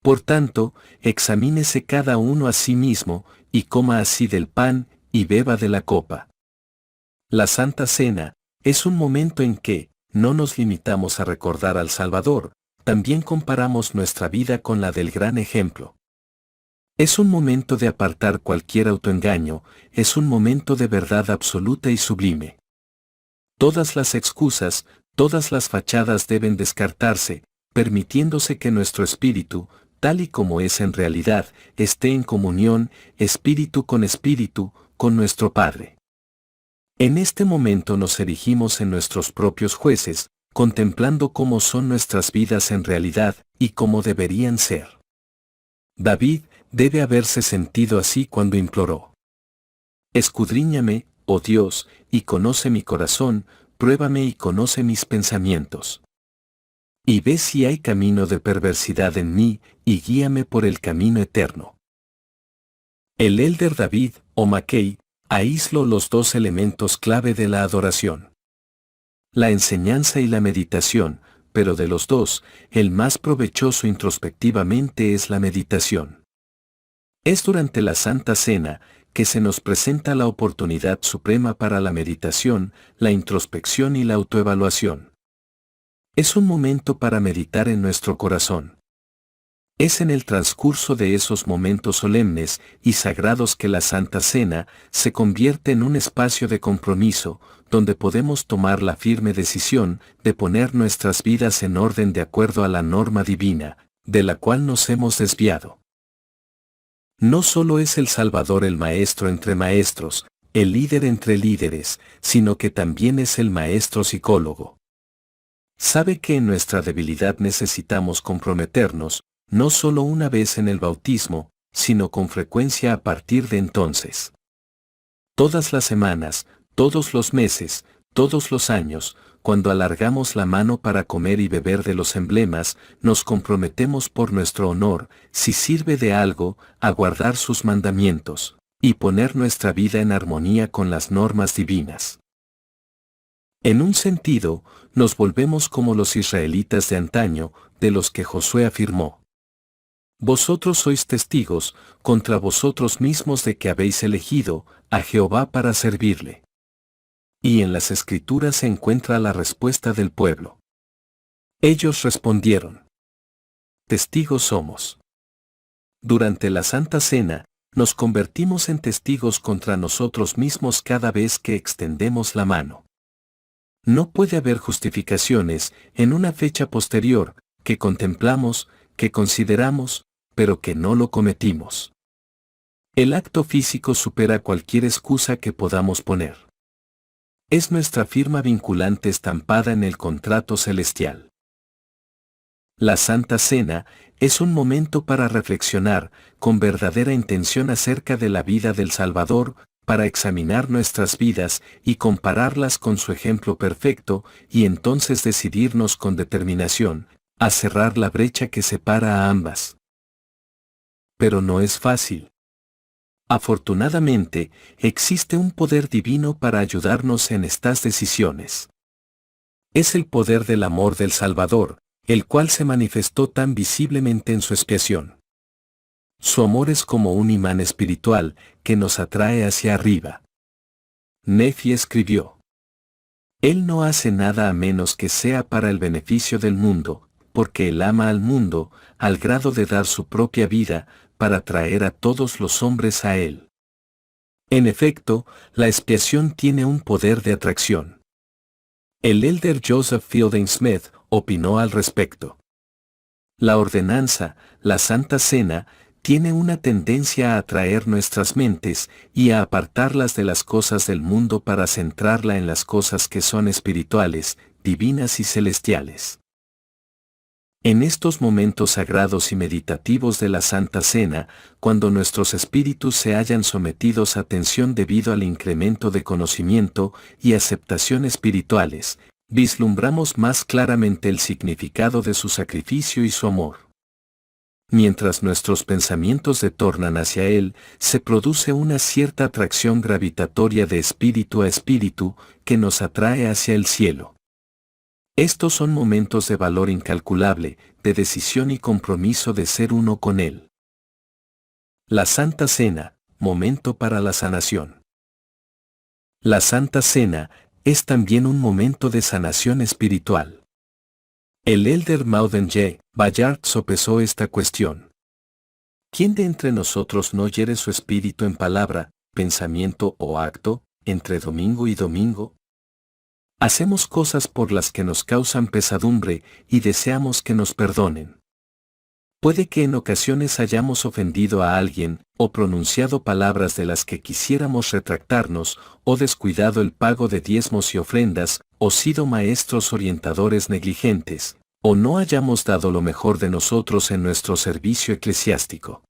Por tanto, examínese cada uno a sí mismo, y coma así del pan, y beba de la copa. La Santa Cena es un momento en que no nos limitamos a recordar al Salvador, también comparamos nuestra vida con la del gran ejemplo. Es un momento de apartar cualquier autoengaño, es un momento de verdad absoluta y sublime. Todas las excusas, todas las fachadas deben descartarse, permitiéndose que nuestro espíritu, tal y como es en realidad, esté en comunión, espíritu, con nuestro Padre. En este momento nos erigimos en nuestros propios jueces, contemplando cómo son nuestras vidas en realidad y cómo deberían ser. David debe haberse sentido así cuando imploró. Escudriñame, oh Dios, y conoce mi corazón, pruébame y conoce mis pensamientos. Y ve si hay camino de perversidad en mí, y guíame por el camino eterno. El elder David, o Mackay, aisló los 2 elementos clave de la adoración. La enseñanza y la meditación, pero de los 2, el más provechoso introspectivamente es la meditación. Es durante la Santa Cena que se nos presenta la oportunidad suprema para la meditación, la introspección y la autoevaluación. Es un momento para meditar en nuestro corazón. Es en el transcurso de esos momentos solemnes y sagrados que la Santa Cena se convierte en un espacio de compromiso, donde podemos tomar la firme decisión de poner nuestras vidas en orden de acuerdo a la norma divina, de la cual nos hemos desviado. No solo es el Salvador el Maestro entre maestros, el líder entre líderes, sino que también es el Maestro psicólogo. Sabe que en nuestra debilidad necesitamos comprometernos, no solo una vez en el bautismo, sino con frecuencia a partir de entonces. Todas las semanas, todos los meses, todos los años, cuando alargamos la mano para comer y beber de los emblemas, nos comprometemos por nuestro honor, si sirve de algo, a guardar sus mandamientos, y poner nuestra vida en armonía con las normas divinas. En un sentido, nos volvemos como los israelitas de antaño, de los que Josué afirmó. Vosotros sois testigos, contra vosotros mismos de que habéis elegido a Jehová para servirle. Y en las Escrituras se encuentra la respuesta del pueblo. Ellos respondieron. Testigos somos. Durante la Santa Cena, nos convertimos en testigos contra nosotros mismos cada vez que extendemos la mano. No puede haber justificaciones en una fecha posterior, que contemplamos, que consideramos, pero que no lo cometimos. El acto físico supera cualquier excusa que podamos poner. Es nuestra firma vinculante estampada en el contrato celestial. La Santa Cena es un momento para reflexionar con verdadera intención acerca de la vida del Salvador, para examinar nuestras vidas y compararlas con su ejemplo perfecto, y entonces decidirnos con determinación a cerrar la brecha que separa a ambas. Pero no es fácil. Afortunadamente, existe un poder divino para ayudarnos en estas decisiones. Es el poder del amor del Salvador, el cual se manifestó tan visiblemente en su expiación. Su amor es como un imán espiritual que nos atrae hacia arriba. Nefi escribió: Él no hace nada a menos que sea para el beneficio del mundo, porque Él ama al mundo, al grado de dar su propia vida, para traer a todos los hombres a Él. En efecto, la expiación tiene un poder de atracción. El elder Joseph Fielding Smith opinó al respecto. La ordenanza, la Santa Cena, tiene una tendencia a atraer nuestras mentes y a apartarlas de las cosas del mundo para centrarla en las cosas que son espirituales, divinas y celestiales. En estos momentos sagrados y meditativos de la Santa Cena, cuando nuestros espíritus se hallan sometidos a tensión debido al incremento de conocimiento y aceptación espirituales, vislumbramos más claramente el significado de su sacrificio y su amor. Mientras nuestros pensamientos retornan hacia Él, se produce una cierta atracción gravitatoria de espíritu a espíritu que nos atrae hacia el cielo. Estos son momentos de valor incalculable, de decisión y compromiso de ser uno con Él. La Santa Cena, momento para la sanación. La Santa Cena es también un momento de sanación espiritual. El elder Mauden J. Bayard sopesó esta cuestión. ¿Quién de entre nosotros no hiere su espíritu en palabra, pensamiento o acto, entre domingo y domingo? Hacemos cosas por las que nos causan pesadumbre y deseamos que nos perdonen. Puede que en ocasiones hayamos ofendido a alguien, o pronunciado palabras de las que quisiéramos retractarnos, o descuidado el pago de diezmos y ofrendas, o sido maestros orientadores negligentes, o no hayamos dado lo mejor de nosotros en nuestro servicio eclesiástico.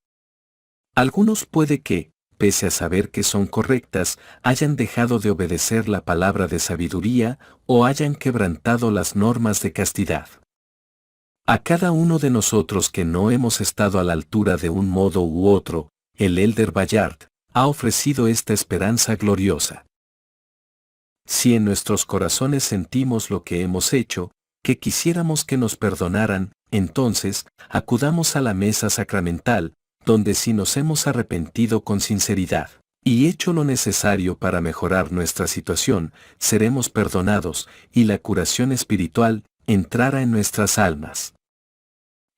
Algunos puede que, pese a saber que son correctas, hayan dejado de obedecer la palabra de sabiduría, o hayan quebrantado las normas de castidad. A cada uno de nosotros que no hemos estado a la altura de un modo u otro, el elder Bayard ha ofrecido esta esperanza gloriosa. Si en nuestros corazones sentimos lo que hemos hecho, que quisiéramos que nos perdonaran, entonces, acudamos a la mesa sacramental, donde si nos hemos arrepentido con sinceridad, y hecho lo necesario para mejorar nuestra situación, seremos perdonados, y la curación espiritual entrará en nuestras almas.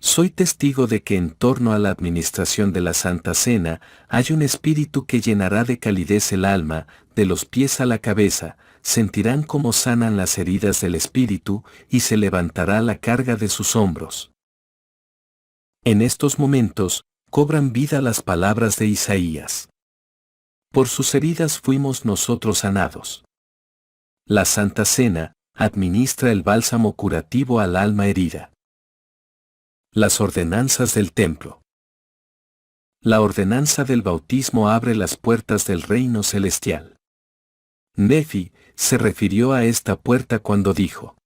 Soy testigo de que en torno a la administración de la Santa Cena hay un espíritu que llenará de calidez el alma, de los pies a la cabeza, sentirán cómo sanan las heridas del espíritu y se levantará la carga de sus hombros. En estos momentos, cobran vida las palabras de Isaías. Por sus heridas fuimos nosotros sanados. La Santa Cena administra el bálsamo curativo al alma herida. Las ordenanzas del templo. La ordenanza del bautismo abre las puertas del reino celestial. Nefi se refirió a esta puerta cuando dijo: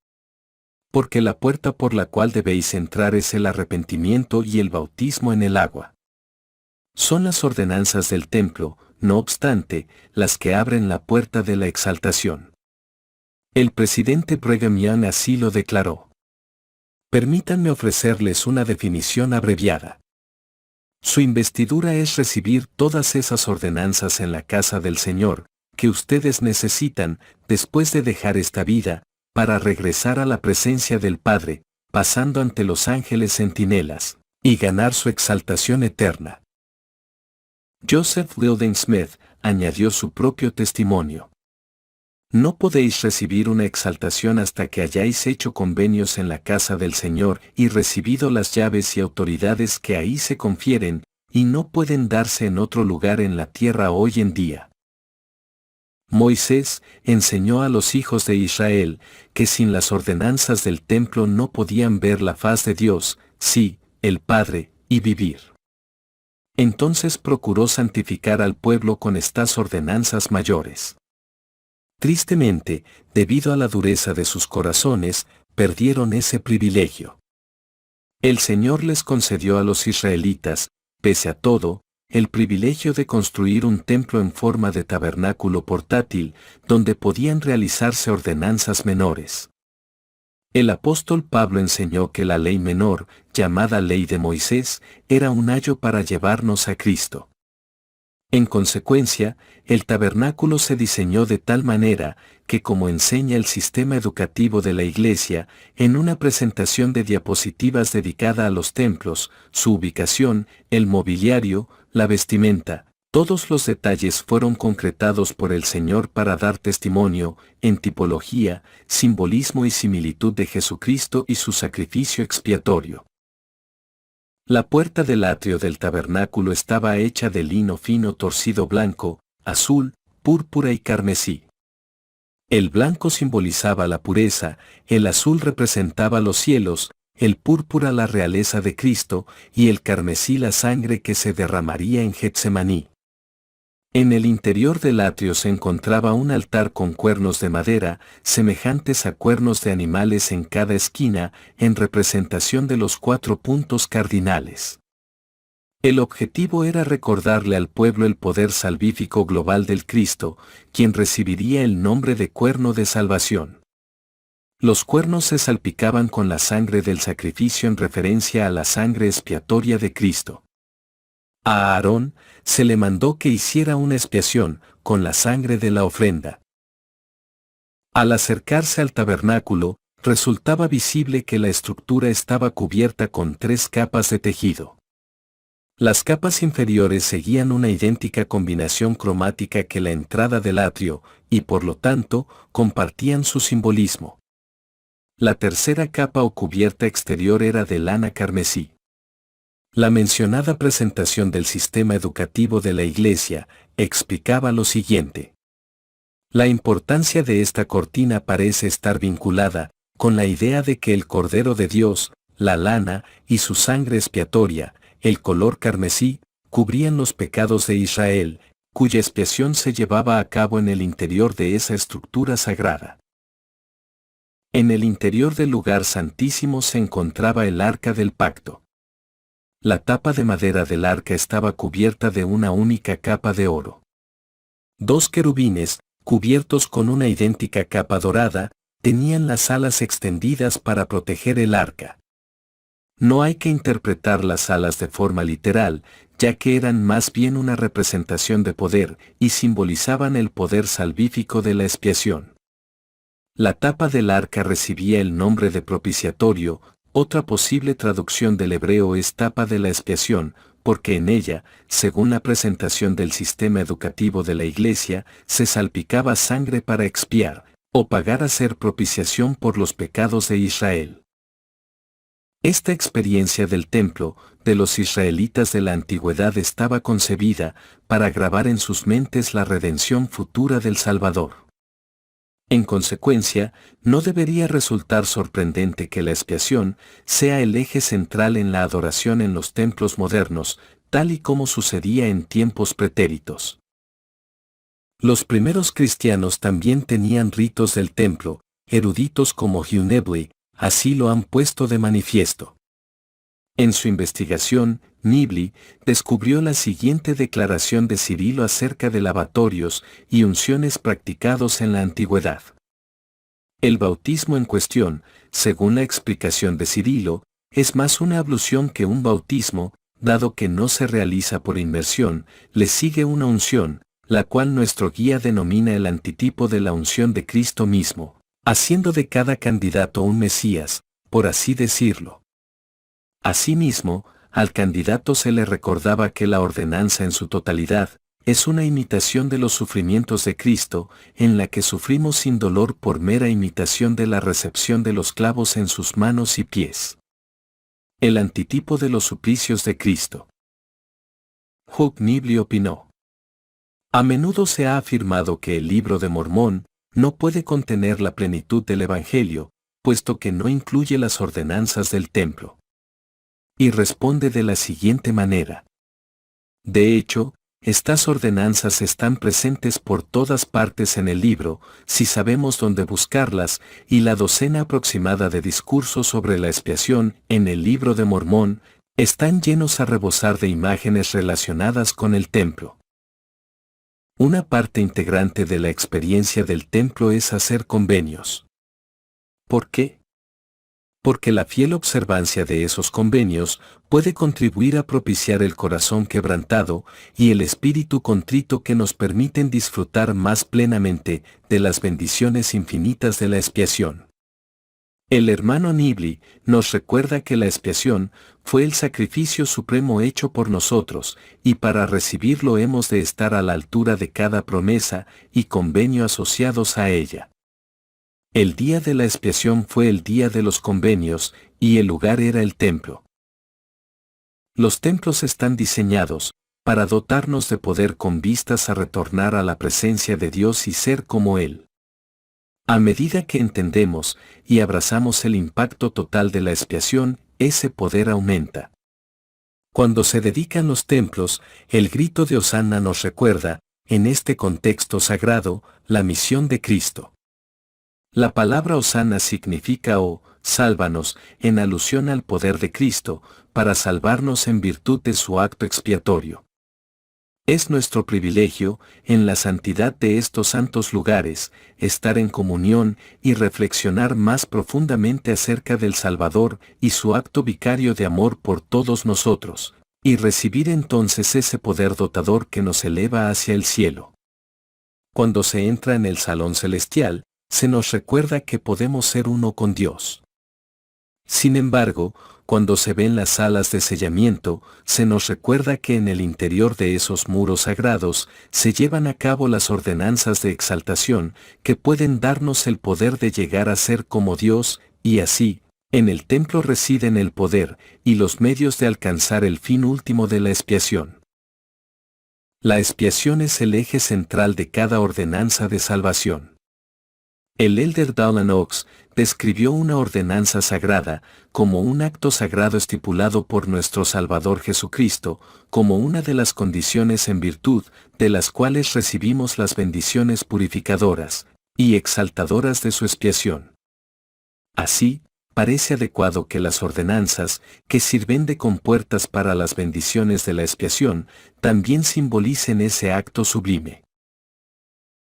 porque la puerta por la cual debéis entrar es el arrepentimiento y el bautismo en el agua. Son las ordenanzas del templo, no obstante, las que abren la puerta de la exaltación. El presidente Brigham Young así lo declaró. Permítanme ofrecerles una definición abreviada. Su investidura es recibir todas esas ordenanzas en la casa del Señor, que ustedes necesitan, después de dejar esta vida, para regresar a la presencia del Padre, pasando ante los ángeles centinelas, y ganar su exaltación eterna. Joseph Fielding Smith añadió su propio testimonio. No podéis recibir una exaltación hasta que hayáis hecho convenios en la casa del Señor y recibido las llaves y autoridades que ahí se confieren, y no pueden darse en otro lugar en la tierra hoy en día. Moisés enseñó a los hijos de Israel que sin las ordenanzas del templo no podían ver la faz de Dios, sí, el Padre, y vivir. Entonces procuró santificar al pueblo con estas ordenanzas mayores. Tristemente, debido a la dureza de sus corazones, perdieron ese privilegio. El Señor les concedió a los israelitas, pese a todo, el privilegio de construir un templo en forma de tabernáculo portátil, donde podían realizarse ordenanzas menores. El apóstol Pablo enseñó que la ley menor, llamada ley de Moisés, era un ayo para llevarnos a Cristo. En consecuencia, el tabernáculo se diseñó de tal manera que, como enseña el sistema educativo de la Iglesia, en una presentación de diapositivas dedicada a los templos, su ubicación, el mobiliario, la vestimenta, todos los detalles fueron concretados por el Señor para dar testimonio, en tipología, simbolismo y similitud de Jesucristo y su sacrificio expiatorio. La puerta del atrio del tabernáculo estaba hecha de lino fino torcido blanco, azul, púrpura y carmesí. El blanco simbolizaba la pureza, el azul representaba los cielos, el púrpura la realeza de Cristo y el carmesí la sangre que se derramaría en Getsemaní. En el interior del atrio se encontraba un altar con cuernos de madera, semejantes a cuernos de animales en cada esquina, en representación de los 4 puntos cardinales. El objetivo era recordarle al pueblo el poder salvífico global del Cristo, quien recibiría el nombre de cuerno de salvación. Los cuernos se salpicaban con la sangre del sacrificio en referencia a la sangre expiatoria de Cristo. A Aarón se le mandó que hiciera una expiación con la sangre de la ofrenda. Al acercarse al tabernáculo, resultaba visible que la estructura estaba cubierta con 3 capas de tejido. Las capas inferiores seguían una idéntica combinación cromática que la entrada del atrio, y por lo tanto, compartían su simbolismo. La tercera capa o cubierta exterior era de lana carmesí. La mencionada presentación del sistema educativo de la Iglesia explicaba lo siguiente. La importancia de esta cortina parece estar vinculada con la idea de que el Cordero de Dios, la lana y su sangre expiatoria, el color carmesí, cubrían los pecados de Israel, cuya expiación se llevaba a cabo en el interior de esa estructura sagrada. En el interior del lugar santísimo se encontraba el arca del pacto. La tapa de madera del arca estaba cubierta de una única capa de oro. 2 querubines, cubiertos con una idéntica capa dorada, tenían las alas extendidas para proteger el arca. No hay que interpretar las alas de forma literal, ya que eran más bien una representación de poder y simbolizaban el poder salvífico de la expiación. La tapa del arca recibía el nombre de propiciatorio. Otra posible traducción del hebreo es tapa de la expiación, porque en ella, según la presentación del sistema educativo de la Iglesia, se salpicaba sangre para expiar, o pagar a ser propiciación por los pecados de Israel. Esta experiencia del templo, de los israelitas de la antigüedad estaba concebida para grabar en sus mentes la redención futura del Salvador. En consecuencia, no debería resultar sorprendente que la expiación sea el eje central en la adoración en los templos modernos, tal y como sucedía en tiempos pretéritos. Los primeros cristianos también tenían ritos del templo, eruditos como Hugh Nibley así lo han puesto de manifiesto. En su investigación, Nibley descubrió la siguiente declaración de Cirilo acerca de lavatorios y unciones practicados en la antigüedad. El bautismo en cuestión, según la explicación de Cirilo, es más una ablución que un bautismo, dado que no se realiza por inmersión, le sigue una unción, la cual nuestro guía denomina el antitipo de la unción de Cristo mismo, haciendo de cada candidato un Mesías, por así decirlo. Asimismo, al candidato se le recordaba que la ordenanza en su totalidad es una imitación de los sufrimientos de Cristo, en la que sufrimos sin dolor por mera imitación de la recepción de los clavos en sus manos y pies. El antitipo de los suplicios de Cristo. Hugh Nibley opinó: a menudo se ha afirmado que el Libro de Mormón no puede contener la plenitud del Evangelio, puesto que no incluye las ordenanzas del templo. Y responde de la siguiente manera: de hecho, estas ordenanzas están presentes por todas partes en el libro, si sabemos dónde buscarlas, y la docena aproximada de discursos sobre la expiación en el Libro de Mormón están llenos a rebosar de imágenes relacionadas con el templo. Una parte integrante de la experiencia del templo es hacer convenios. ¿Por qué? Porque la fiel observancia de esos convenios puede contribuir a propiciar el corazón quebrantado y el espíritu contrito que nos permiten disfrutar más plenamente de las bendiciones infinitas de la expiación. El hermano Nibley nos recuerda que la expiación fue el sacrificio supremo hecho por nosotros, y para recibirlo hemos de estar a la altura de cada promesa y convenio asociados a ella. El día de la expiación fue el día de los convenios, y el lugar era el templo. Los templos están diseñados para dotarnos de poder con vistas a retornar a la presencia de Dios y ser como Él. A medida que entendemos y abrazamos el impacto total de la expiación, ese poder aumenta. Cuando se dedican los templos, el grito de Hosanna nos recuerda, en este contexto sagrado, la misión de Cristo. La palabra Hosanna significa sálvanos, en alusión al poder de Cristo, para salvarnos en virtud de su acto expiatorio. Es nuestro privilegio, en la santidad de estos santos lugares, estar en comunión y reflexionar más profundamente acerca del Salvador y su acto vicario de amor por todos nosotros, y recibir entonces ese poder dotador que nos eleva hacia el cielo. Cuando se entra en el salón celestial, se nos recuerda que podemos ser uno con Dios. Sin embargo, cuando se ven las salas de sellamiento, se nos recuerda que en el interior de esos muros sagrados se llevan a cabo las ordenanzas de exaltación que pueden darnos el poder de llegar a ser como Dios, y así, en el templo residen el poder y los medios de alcanzar el fin último de la expiación. La expiación es el eje central de cada ordenanza de salvación. El elder Dowland Oaks describió una ordenanza sagrada como un acto sagrado estipulado por nuestro Salvador Jesucristo, como una de las condiciones en virtud de las cuales recibimos las bendiciones purificadoras y exaltadoras de su expiación. Así, parece adecuado que las ordenanzas, que sirven de compuertas para las bendiciones de la expiación, también simbolicen ese acto sublime.